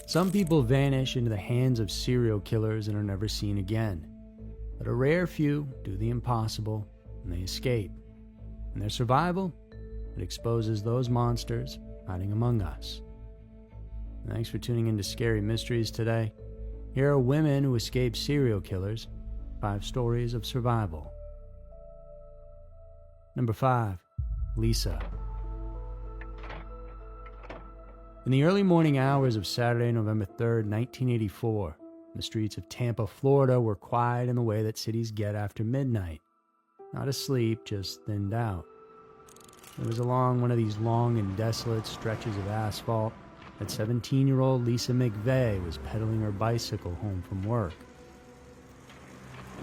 Some people vanish into the hands of serial killers and are never seen again. But a rare few do the impossible and they escape. And their survival, it exposes those monsters hiding among us. And thanks for tuning into Scary Mysteries today. Here are women who escape serial killers, 5 stories of survival. Number 5, Lisa. In the early morning hours of Saturday, November 3rd, 1984, the streets of Tampa, Florida were quiet in the way that cities get after midnight. Not asleep, just thinned out. It was along one of these long and desolate stretches of asphalt that 17-year-old Lisa McVeigh was pedaling her bicycle home from work.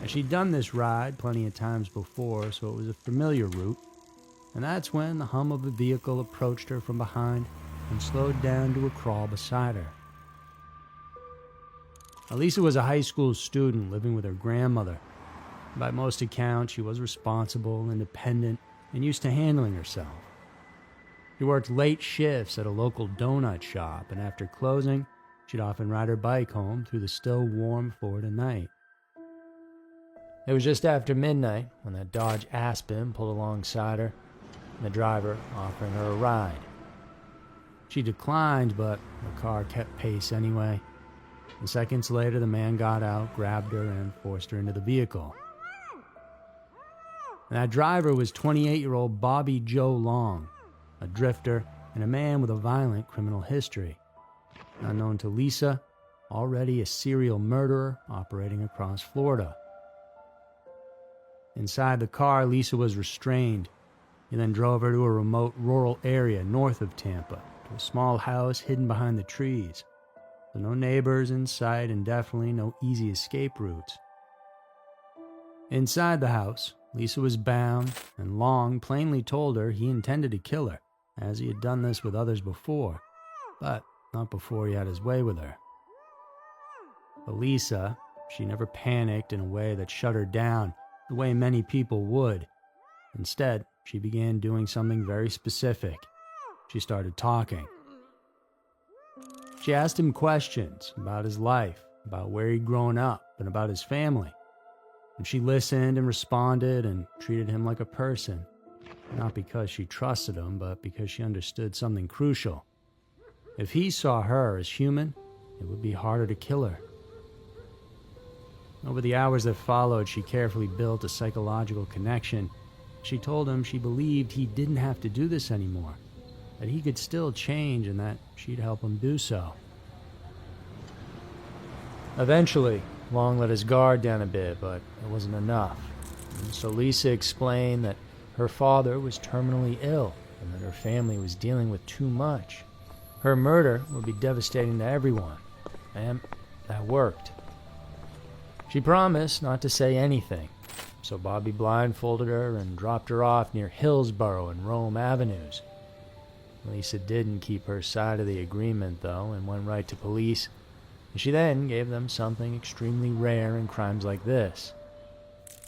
And she'd done this ride plenty of times before, so it was a familiar route, and that's when the hum of a vehicle approached her from behind and slowed down to a crawl beside her. Lisa was a high school student living with her grandmother. By most accounts, she was responsible, independent, and used to handling herself. She worked late shifts at a local donut shop, and after closing, she'd often ride her bike home through the still warm Florida night. It was just after midnight when that Dodge Aspen pulled alongside her, and the driver offering her a ride. She declined, but the car kept pace anyway. And seconds later, the man got out, grabbed her, and forced her into the vehicle. And that driver was 28-year-old Bobby Joe Long, a drifter and a man with a violent criminal history. Unknown to Lisa, already a serial murderer operating across Florida. Inside the car, Lisa was restrained. He then drove her to a remote rural area north of Tampa, to a small house hidden behind the trees. So no neighbors in sight and definitely no easy escape routes. Inside the house, Lisa was bound, and Long plainly told her he intended to kill her, as he had done this with others before, but not before he had his way with her. But Lisa, she never panicked in a way that shut her down, the way many people would. Instead, she began doing something very specific. She started talking. She asked him questions about his life, about where he'd grown up, and about his family. And she listened and responded and treated him like a person, not because she trusted him, but because she understood something crucial. If he saw her as human, it would be harder to kill her. Over the hours that followed, she carefully built a psychological connection. She told him she believed he didn't have to do this anymore, that he could still change and that she'd help him do so. Eventually, Long let his guard down a bit, but it wasn't enough. And so Lisa explained that her father was terminally ill and that her family was dealing with too much. Her murder would be devastating to everyone, and that worked. She promised not to say anything, so Bobby blindfolded her and dropped her off near Hillsborough and Rome Avenues. Lisa didn't keep her side of the agreement, though, and went right to police. And she then gave them something extremely rare in crimes like this: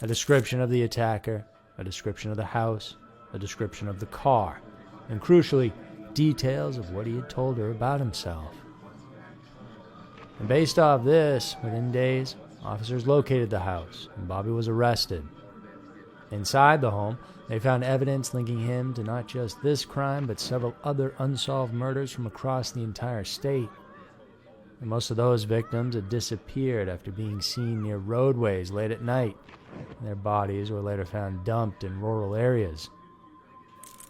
a description of the attacker, a description of the house, a description of the car, and crucially, details of what he had told her about himself. And based off this, within days, officers located the house, and Bobby was arrested. Inside the home, they found evidence linking him to not just this crime, but several other unsolved murders from across the entire state. And most of those victims had disappeared after being seen near roadways late at night, and their bodies were later found dumped in rural areas.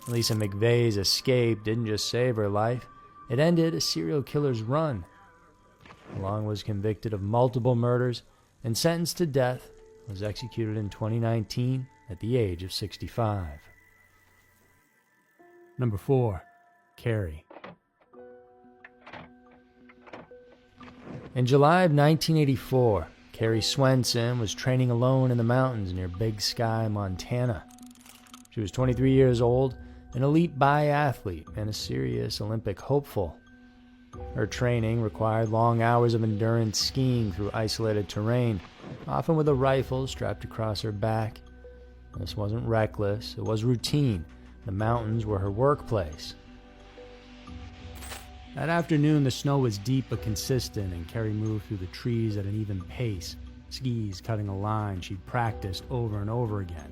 Lisa McVeigh's escape didn't just save her life, it ended a serial killer's run. Long was convicted of multiple murders and sentenced to death, was executed in 2019 at the age of 65. Number 4, Carrie. In July of 1984, Carrie Swenson was training alone in the mountains near Big Sky, Montana. She was 23 years old, an elite biathlete, and a serious Olympic hopeful. Her training required long hours of endurance skiing through isolated terrain, often with a rifle strapped across her back. This wasn't reckless, it was routine. The mountains were her workplace. That afternoon, the snow was deep but consistent, and Carrie moved through the trees at an even pace, skis cutting a line she'd practiced over and over again.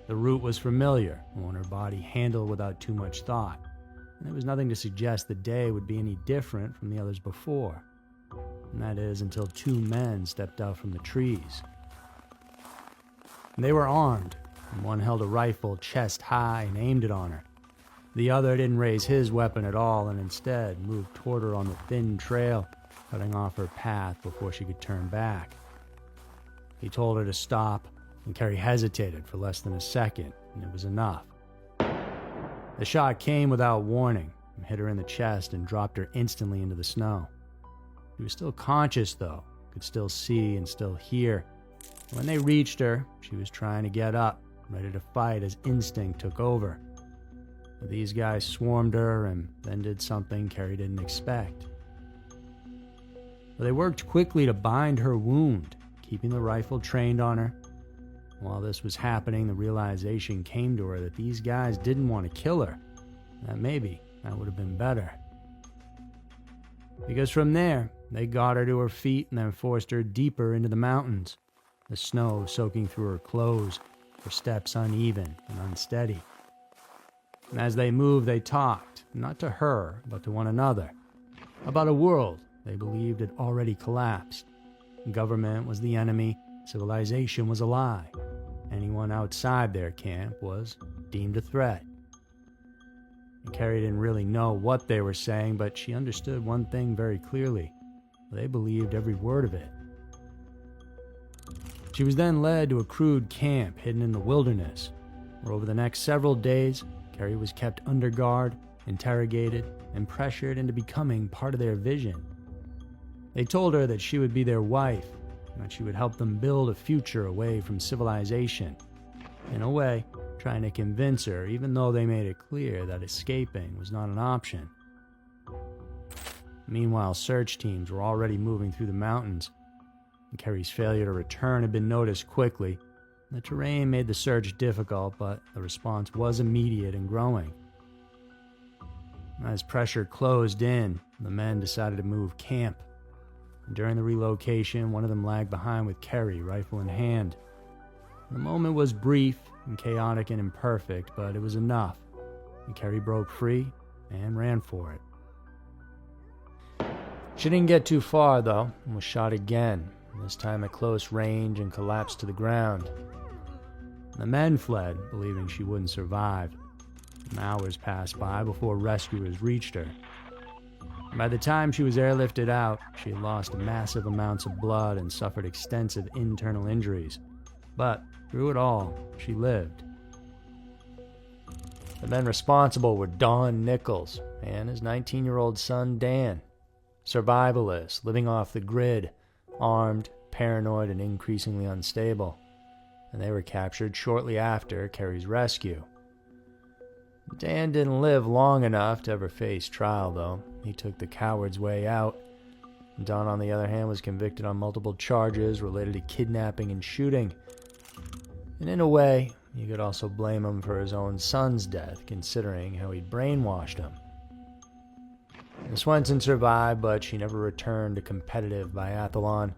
The route was familiar, one her body handled without too much thought, and there was nothing to suggest the day would be any different from the others before. And that is until two men stepped out from the trees. They were armed, and one held a rifle chest high and aimed it on her. The other didn't raise his weapon at all and instead moved toward her on the thin trail, cutting off her path before she could turn back. He told her to stop, and Carrie hesitated for less than a second, and it was enough. The shot came without warning, and hit her in the chest and dropped her instantly into the snow. She was still conscious, though, could still see and still hear. When they reached her, she was trying to get up, ready to fight as instinct took over. But these guys swarmed her and then did something Carrie didn't expect. But they worked quickly to bind her wound, keeping the rifle trained on her. While this was happening, the realization came to her that these guys didn't want to kill her. That maybe that would have been better. Because from there, they got her to her feet and then forced her deeper into the mountains, the snow soaking through her clothes, her steps uneven and unsteady. And as they moved, they talked, not to her, but to one another, about a world they believed had already collapsed. Government was the enemy, civilization was a lie. Anyone outside their camp was deemed a threat. And Carrie didn't really know what they were saying, but she understood one thing very clearly. They believed every word of it. She was then led to a crude camp hidden in the wilderness, where over the next several days, Carrie was kept under guard, interrogated, and pressured into becoming part of their vision. They told her that she would be their wife, and that she would help them build a future away from civilization. In a way, trying to convince her, even though they made it clear that escaping was not an option. Meanwhile, search teams were already moving through the mountains, and Carrie's failure to return had been noticed quickly. The terrain made the search difficult, but the response was immediate and growing. As pressure closed in, the men decided to move camp. During the relocation, one of them lagged behind with Carrie, rifle in hand. The moment was brief and chaotic and imperfect, but it was enough, and Carrie broke free and ran for it. She didn't get too far, though, and was shot again, this time at close range, and collapsed to the ground. The men fled, believing she wouldn't survive. Hours passed by before rescuers reached her. By the time she was airlifted out, she had lost massive amounts of blood and suffered extensive internal injuries. But through it all, she lived. The men responsible were Don Nichols and his 19-year-old son Dan. Survivalists, living off the grid, armed, paranoid, and increasingly unstable. And they were captured shortly after Carrie's rescue. Dan didn't live long enough to ever face trial, though. He took the coward's way out. Don, on the other hand, was convicted on multiple charges related to kidnapping and shooting. And in a way, you could also blame him for his own son's death, considering how he'd brainwashed him. Swenson survived, but she never returned to competitive biathlon.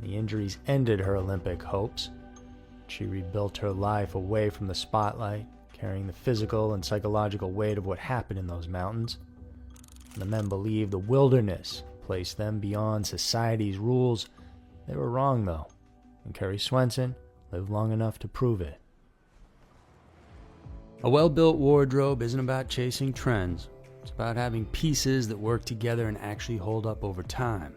The injuries ended her Olympic hopes. She rebuilt her life away from the spotlight, carrying the physical and psychological weight of what happened in those mountains. The men believed the wilderness placed them beyond society's rules. They were wrong, though, and Carrie Swenson lived long enough to prove it. A well-built wardrobe isn't about chasing trends. It's about having pieces that work together and actually hold up over time.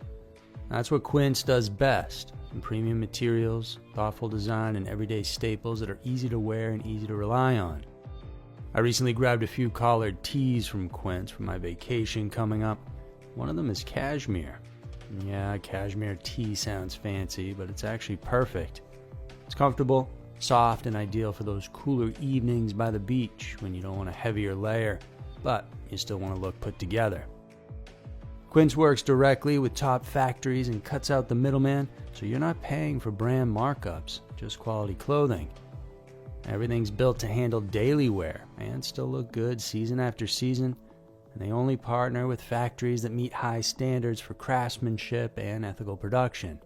That's what Quince does best, in premium materials, thoughtful design, and everyday staples that are easy to wear and easy to rely on. I recently grabbed a few collared tees from Quince for my vacation coming up. One of them is cashmere. Yeah, cashmere tee sounds fancy, but it's actually perfect. It's comfortable, soft, and ideal for those cooler evenings by the beach when you don't want a heavier layer, but you still want to look put together. Quince works directly with top factories and cuts out the middleman, so you're not paying for brand markups, just quality clothing. Everything's built to handle daily wear and still look good season after season, and they only partner with factories that meet high standards for craftsmanship and ethical production.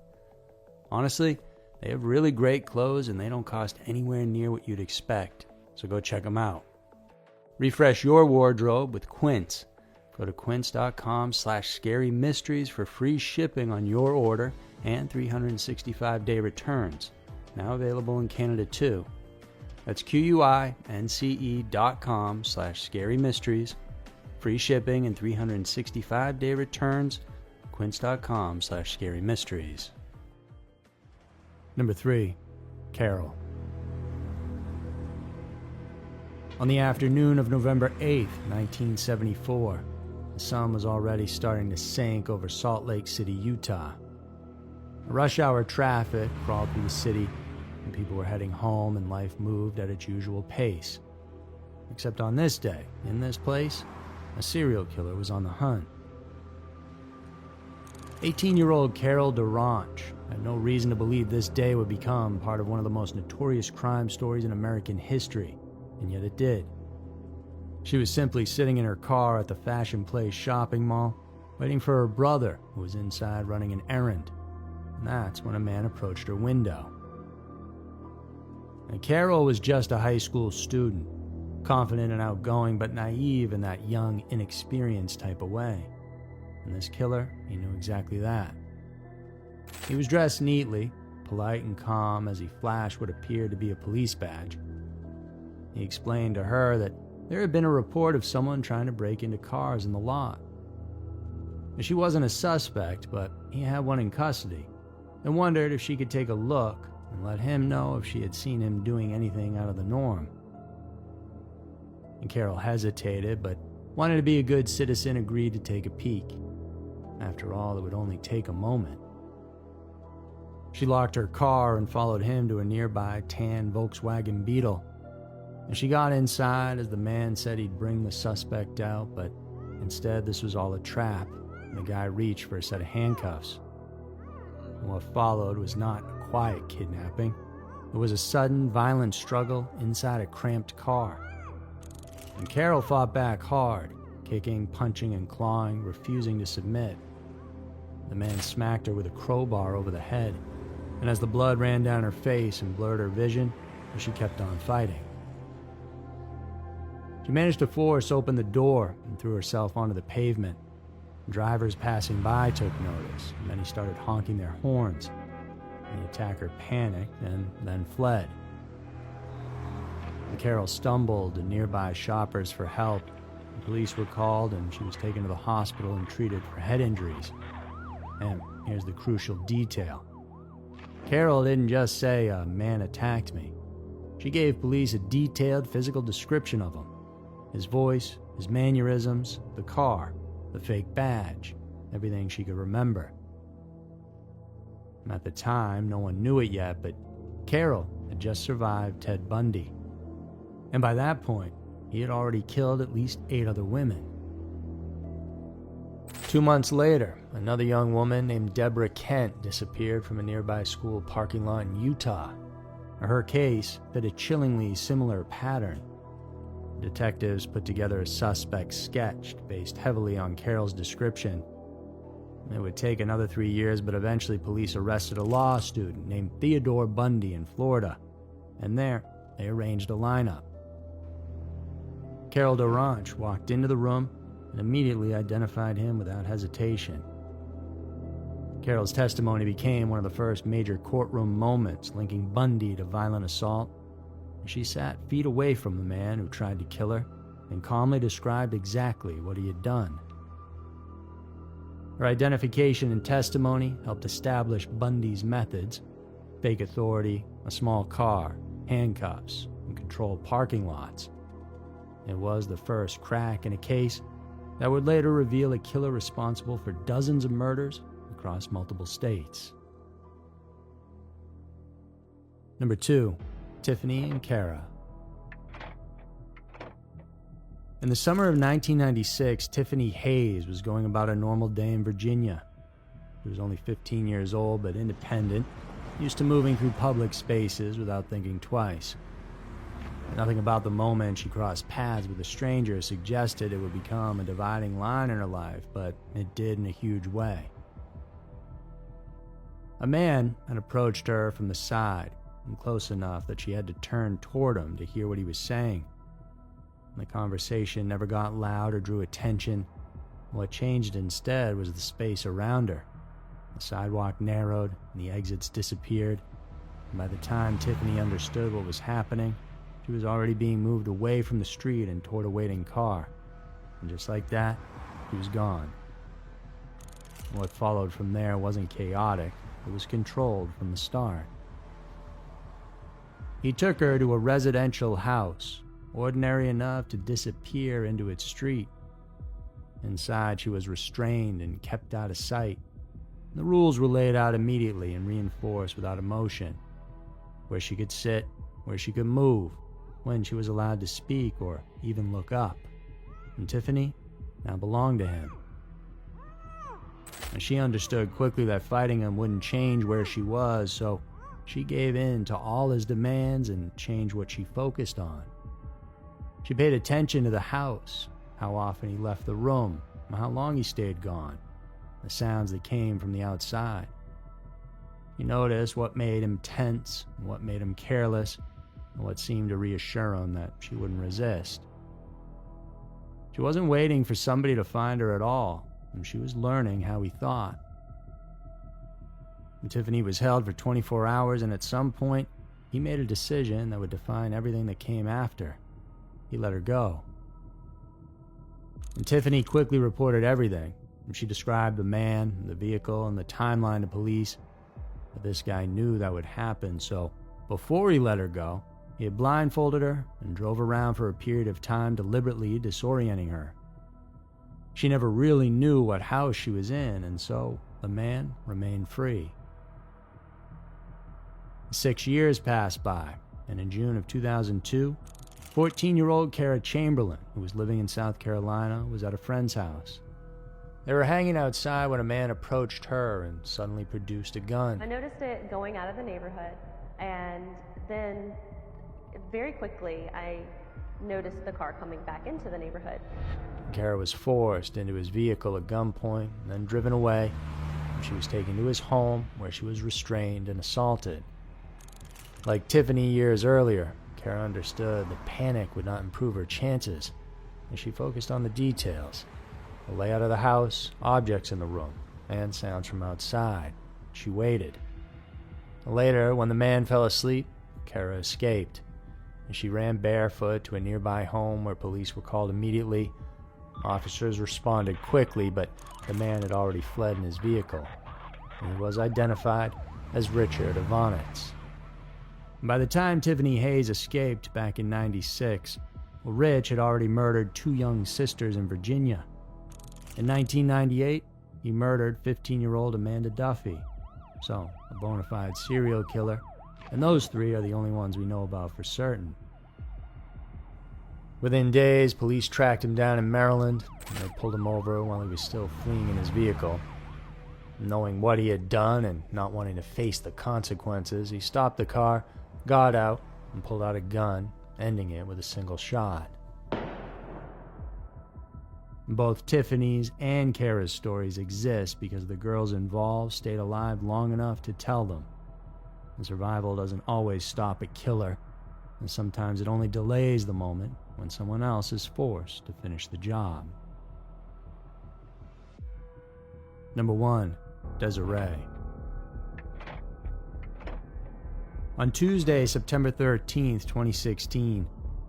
Honestly, they have really great clothes and they don't cost anywhere near what you'd expect, so go check them out. Refresh your wardrobe with Quince. Go to quince.com/scarymysteries for free shipping on your order and 365-day returns. Now available in Canada too. That's QUINCE.com/scarymysteries. Free shipping and 365-day returns. Quince.com/scarymysteries. Number 3. Carol. On the afternoon of November 8th, 1974, the sun was already starting to sink over Salt Lake City, Utah. Rush hour traffic crawled through the city, and people were heading home and life moved at its usual pace. Except on this day, in this place, a serial killer was on the hunt. 18-year-old Carol Durant had no reason to believe this day would become part of one of the most notorious crime stories in American history, and yet it did. She was simply sitting in her car at the Fashion Place shopping mall, waiting for her brother, who was inside running an errand, and that's when a man approached her window. And Carol was just a high school student, confident and outgoing, but naive in that young, inexperienced type of way. And this killer, he knew exactly that. He was dressed neatly, polite and calm as he flashed what appeared to be a police badge. He explained to her that there had been a report of someone trying to break into cars in the lot. She wasn't a suspect, but he had one in custody, and wondered if she could take a look and let him know if she had seen him doing anything out of the norm. And Carol hesitated, but wanted to be a good citizen, agreed to take a peek. After all, it would only take a moment. She locked her car and followed him to a nearby tan Volkswagen Beetle. And she got inside as the man said he'd bring the suspect out, but instead this was all a trap, and the guy reached for a set of handcuffs. And what followed was not a quiet kidnapping. It was a sudden, violent struggle inside a cramped car. And Carol fought back hard, kicking, punching, and clawing, refusing to submit. The man smacked her with a crowbar over the head, and as the blood ran down her face and blurred her vision, she kept on fighting. She managed to force open the door and threw herself onto the pavement. Drivers passing by took notice, and many started honking their horns. The attacker panicked and then fled. Carol stumbled to nearby shoppers for help. The police were called and she was taken to the hospital and treated for head injuries. And here's the crucial detail. Carol didn't just say, "A man attacked me." She gave police a detailed physical description of him. His voice, his mannerisms, the car, the fake badge, everything she could remember. And at the time, no one knew it yet, but Carol had just survived Ted Bundy. And by that point, he had already killed at least 8 other women. 2 months later, another young woman named Deborah Kent disappeared from a nearby school parking lot in Utah. Her case fit a chillingly similar pattern. Detectives put together a suspect sketch based heavily on Carol's description. It would take another 3 years, but eventually police arrested a law student named Theodore Bundy in Florida. And there, they arranged a lineup. Carol Durant walked into the room and immediately identified him without hesitation. Carol's testimony became one of the first major courtroom moments linking Bundy to violent assault. She sat feet away from the man who tried to kill her and calmly described exactly what he had done. Her identification and testimony helped establish Bundy's methods: fake authority, a small car, handcuffs, and controlled parking lots. It was the first crack in a case that would later reveal a killer responsible for dozens of murders across multiple states. Number 2, Tiffany and Kara. In the summer of 1996, Tiffany Hayes was going about a normal day in Virginia. She was only 15 years old, but independent, used to moving through public spaces without thinking twice. Nothing about the moment she crossed paths with a stranger suggested it would become a dividing line in her life, but it did in a huge way. A man had approached her from the side, and close enough that she had to turn toward him to hear what he was saying. The conversation never got loud or drew attention. What changed instead was the space around her. The sidewalk narrowed, and the exits disappeared. And by the time Tiffany understood what was happening, she was already being moved away from the street and toward a waiting car. And just like that, she was gone. What followed from there wasn't chaotic. It was controlled from the start. He took her to a residential house, ordinary enough to disappear into its street. Inside, she was restrained and kept out of sight. The rules were laid out immediately and reinforced without emotion. Where she could sit, where she could move, when she was allowed to speak or even look up. And Tiffany now belonged to him. And she understood quickly that fighting him wouldn't change where she was, so she gave in to all his demands and changed what she focused on. She paid attention to the house, how often he left the room, and how long he stayed gone, the sounds that came from the outside. She noticed what made him tense, and what made him careless, and what seemed to reassure him that she wouldn't resist. She wasn't waiting for somebody to find her at all, and she was learning how he thought. And Tiffany was held for 24 hours, and at some point, he made a decision that would define everything that came after. He let her go. And Tiffany quickly reported everything. And she described the man, the vehicle, and the timeline to police. But this guy knew that would happen, so before he let her go, he had blindfolded her and drove around for a period of time, deliberately disorienting her. She never really knew what house she was in, and so the man remained free. 6 years passed by, and in June of 2002, 14-year-old Kara Chamberlain, who was living in South Carolina, was at a friend's house. They were hanging outside when a man approached her and suddenly produced a gun. I noticed it going out of the neighborhood, and then very quickly I noticed the car coming back into the neighborhood. Kara was forced into his vehicle at gunpoint and then driven away. And she was taken to his home where she was restrained and assaulted. Like Tiffany years earlier, Kara understood that panic would not improve her chances, and she focused on the details. The layout of the house, objects in the room, and sounds from outside. She waited. Later, when the man fell asleep, Kara escaped, and she ran barefoot to a nearby home where police were called immediately. Officers responded quickly, but the man had already fled in his vehicle. He was identified as Richard Ivanitz. By the time Tiffany Hayes escaped back in '96, Rich had already murdered 2 young sisters in Virginia. In 1998, he murdered 15-year-old Amanda Duffy. So, a bona fide serial killer, and those 3 are the only ones we know about for certain. Within days, police tracked him down in Maryland, and they pulled him over while he was still fleeing in his vehicle. Knowing what he had done and not wanting to face the consequences, he stopped the car, got out, and pulled out a gun, ending it with a single shot. Both Tiffany's and Kara's stories exist because the girls involved stayed alive long enough to tell them. And survival doesn't always stop a killer, and sometimes it only delays the moment when someone else is forced to finish the job. Number 1. Desiree. On Tuesday, September 13th, 2016,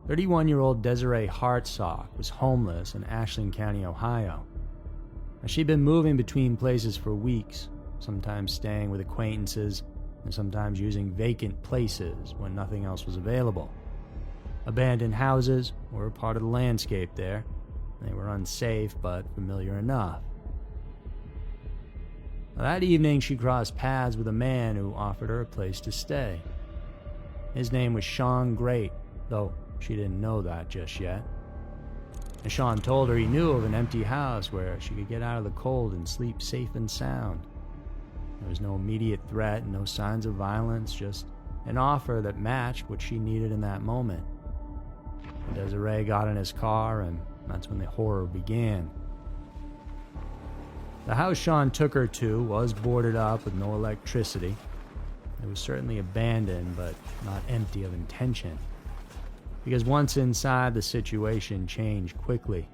31-year-old Desiree Hartsock was homeless in Ashland County, Ohio. She'd been moving between places for weeks, sometimes staying with acquaintances and sometimes using vacant places when nothing else was available. Abandoned houses were a part of the landscape there. They were unsafe but familiar enough. That evening, she crossed paths with a man who offered her a place to stay. His name was Sean Great, though she didn't know that just yet. And Sean told her he knew of an empty house where she could get out of the cold and sleep safe and sound. There was no immediate threat and no signs of violence, just an offer that matched what she needed in that moment. Desiree got in his car, and that's when the horror began. The house Sean took her to was boarded up with no electricity. It was certainly abandoned, but not empty of intention. Because once inside, the situation changed quickly.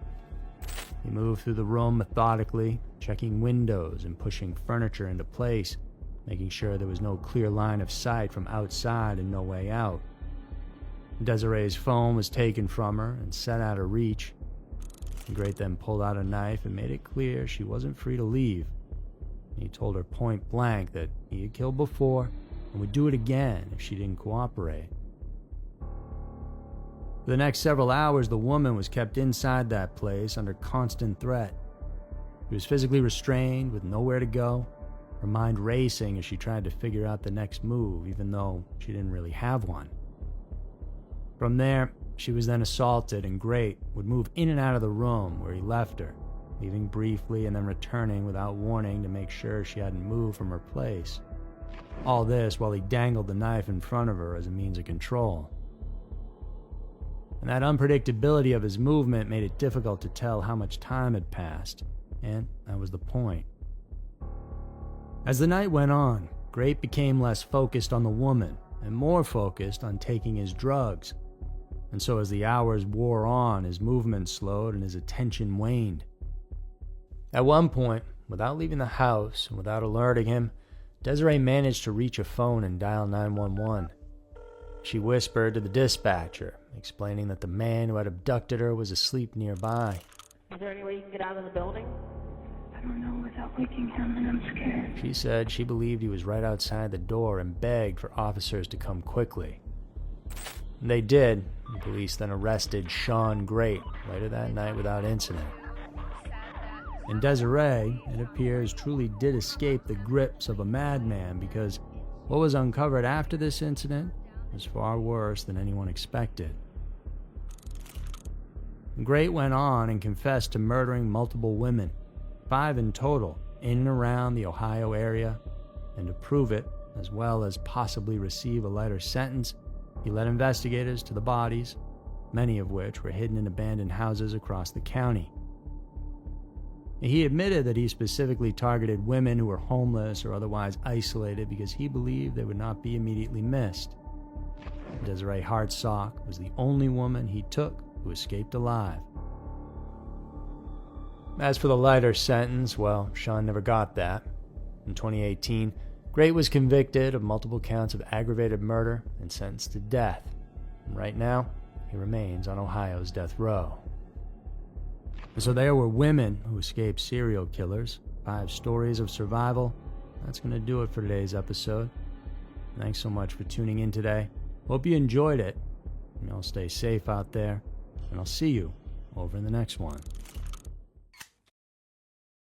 He moved through the room methodically, checking windows and pushing furniture into place, making sure there was no clear line of sight from outside and no way out. Desiree's phone was taken from her and set out of reach. Great then pulled out a knife and made it clear she wasn't free to leave. He told her point blank that he had killed before and would do it again if she didn't cooperate. For the next several hours, the woman was kept inside that place under constant threat. She was physically restrained with nowhere to go, her mind racing as she tried to figure out the next move, even though she didn't really have one. From there, she was then assaulted, and Great would move in and out of the room where he left her, leaving briefly and then returning without warning to make sure she hadn't moved from her place. All this while he dangled the knife in front of her as a means of control. And that unpredictability of his movement made it difficult to tell how much time had passed, and that was the point. As the night went on, Great became less focused on the woman and more focused on taking his drugs. And so as the hours wore on, his movement slowed and his attention waned. At one point, without leaving the house and without alerting him, Desiree managed to reach a phone and dial 911. She whispered to the dispatcher, explaining that the man who had abducted her was asleep nearby. Is there any way you can get out of the building? I don't know without waking him, and I'm scared. She said she believed he was right outside the door and begged for officers to come quickly. They did. The police then arrested Sean Great later that night without incident. And Desiree, it appears, truly did escape the grips of a madman, because what was uncovered after this incident was far worse than anyone expected. Great went on and confessed to murdering multiple women, 5 in total, in and around the Ohio area, and to prove it, as well as possibly receive a lighter sentence, he led investigators to the bodies, many of which were hidden in abandoned houses across the county. He admitted that he specifically targeted women who were homeless or otherwise isolated because he believed they would not be immediately missed. Desiree Hartsock was the only woman he took who escaped alive. As for the lighter sentence, well, Sean never got that. In 2018, Great was convicted of multiple counts of aggravated murder and sentenced to death. And right now, he remains on Ohio's death row. And so there were women who escaped serial killers, 5 stories of survival. That's going to do it for today's episode. Thanks so much for tuning in today. Hope you enjoyed it. And I'll stay safe out there, and I'll see you over in the next one.